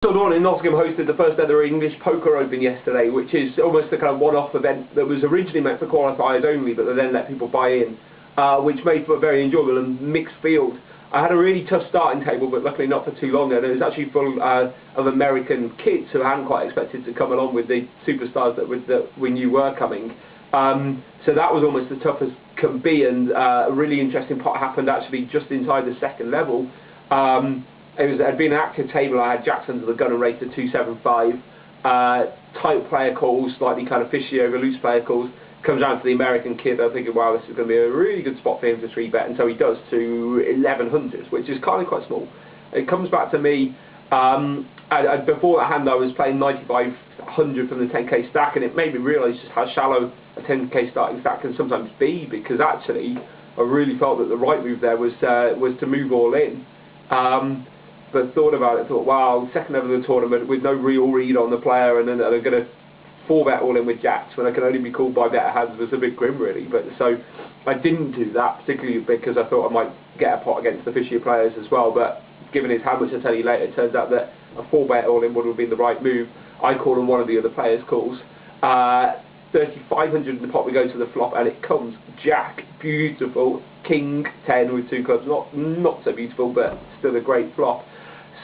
Dawn in Nottingham hosted the first ever English Poker Open yesterday, which is almost a kind of one-off event that was originally meant for qualifiers only, but they then let people buy in, which made for a very enjoyable and mixed field. I had a really tough starting table, but luckily not for too long, and it was actually full of American kids who I hadn't quite expected to come along with the superstars that we knew were coming. So that was almost as tough as can be, and a really interesting pot happened actually just inside the second level. It had been an active table. I had Jacks under the gun and raced at 275. Tight player calls, slightly kind of fishy over loose player calls. Comes down to the American kid. I'm thinking, wow, this is going to be a really good spot for him to 3-bet, and so he does to 1100, which is kind of quite small. It comes back to me. Before that hand, I was playing 9500 from the 10k stack, and it made me realise just how shallow a 10k starting stack can sometimes be. Because actually, I really felt that the right move there was to move all in. But thought about it, thought, wow, second level of the tournament with no real read on the player, and then they're going to 4-bet all in with Jacks when I can only be called by better hands was a bit grim, really. But so I didn't do that, particularly because I thought I might get a pot against the fishier players as well. But given his hand, which I'll tell you later, it turns out that a 4-bet all in would have been the right move. I called on one of the other players' calls. 3500 in the pot, we go to the flop, and it comes Jack, beautiful, King 10 with 2 clubs, not so beautiful, but still a great flop.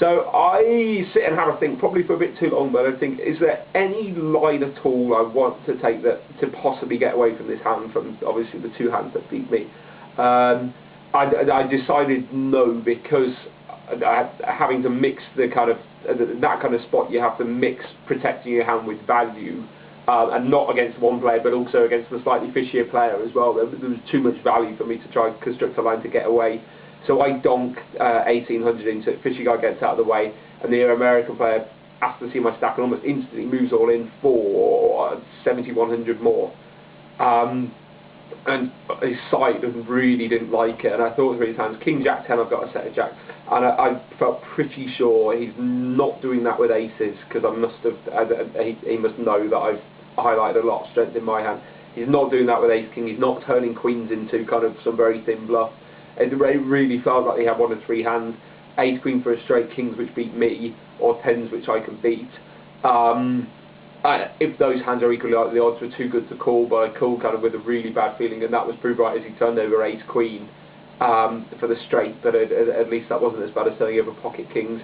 So I sit and have a think, probably for a bit too long, but I think, is there any line at all I want to take that to possibly get away from this hand, from obviously the two hands that beat me? I decided no, because having to mix the kind of that kind of spot, you have to mix protecting your hand with value, and not against one player, but also against the slightly fishier player as well. There was too much value for me to try and construct a line to get away. So I donk 1800 into it, fishy guy gets out of the way, and the American player asks to see my stack and almost instantly moves all in for 7100 more. And his side really didn't like it, and I thought through his hands, King Jack 10, I've got a set of Jacks, and I felt pretty sure he's not doing that with aces, because he must know that I've highlighted a lot of strength in my hand. He's not doing that with ace king, he's not turning queens into kind of some very thin bluff. It really felt like he had 1 of 3 hands, ace queen for a straight, kings which beat me, or 10s which I can beat. If those hands are equally likely, the odds were too good to call, but I called kind of with a really bad feeling, and that was proved right as he turned over ace queen for the straight, but at least that wasn't as bad as turning over pocket kings.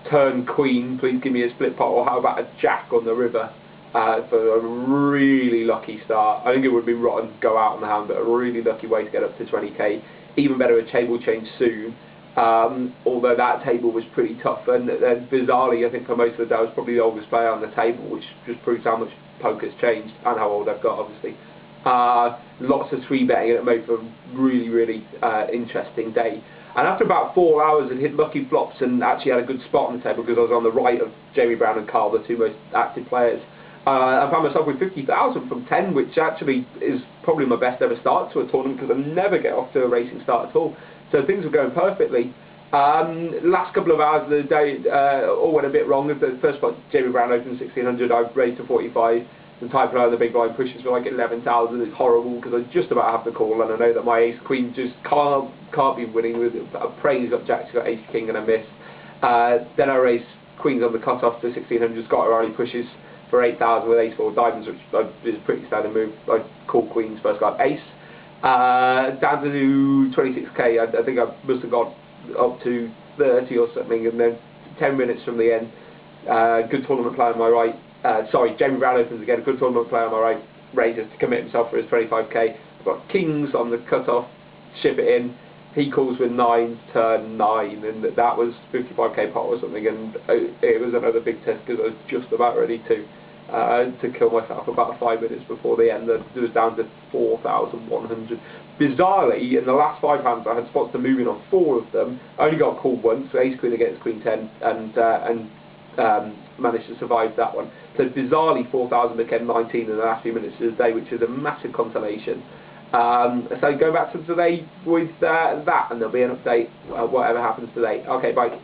Turn queen, please give me a split pot, or how about a jack on the river for a really lucky start. I think it would be rotten to go out on the hand, but a really lucky way to get up to 20k. Even better, a table change soon, although that table was pretty tough, and bizarrely I think for most of the day I was probably the oldest player on the table, which just proves how much poker's changed and how old I've got, obviously. Lots of 3-betting, and it made for a really interesting day. And after about 4 hours I'd hit lucky flops and actually had a good spot on the table because I was on the right of Jamie Brown and Carl, the two most active players. I found myself with 50,000 from 10, which actually is probably my best ever start to a tournament, because I never get off to a racing start at all. So things were going perfectly. Last couple of hours of the day all went a bit wrong. The first spot, Jamie Brown opened 1600, I raised to 45. The type player on the big blind pushes for like 11,000. It's horrible because I just about have the call, and I know that my ace queen just can't be winning with it. I'm praying he's got jacks, he's got ace king, and I miss. Then I raised queens on the cut-off to 1600. Scott O'Reilly pushes for 8,000 with ace 4 diamonds, which is a pretty standard move. I call queens first card ace. Down to 26k, I think I must have got up to 30 or something, and then 10 minutes from the end, good tournament player on my right. Sorry, Jamie Brown opens again, a good tournament player on my right, raises to commit himself for his 25k. I've got kings on the cut-off, ship it in. He calls with 9s, turn 9, and that was 55k pot or something, and it was another big test because I was just about ready to kill myself about 5 minutes before the end. It was down to 4,100. Bizarrely, in the last 5 hands, I had spots to move in on 4 of them. I only got called once, so ace queen against queen 10, and managed to survive that one. So bizarrely, 4,000 became 19 in the last few minutes of the day, which is a massive consolation. So go back to today with that, and there'll be an update, whatever happens today. Okay, bye.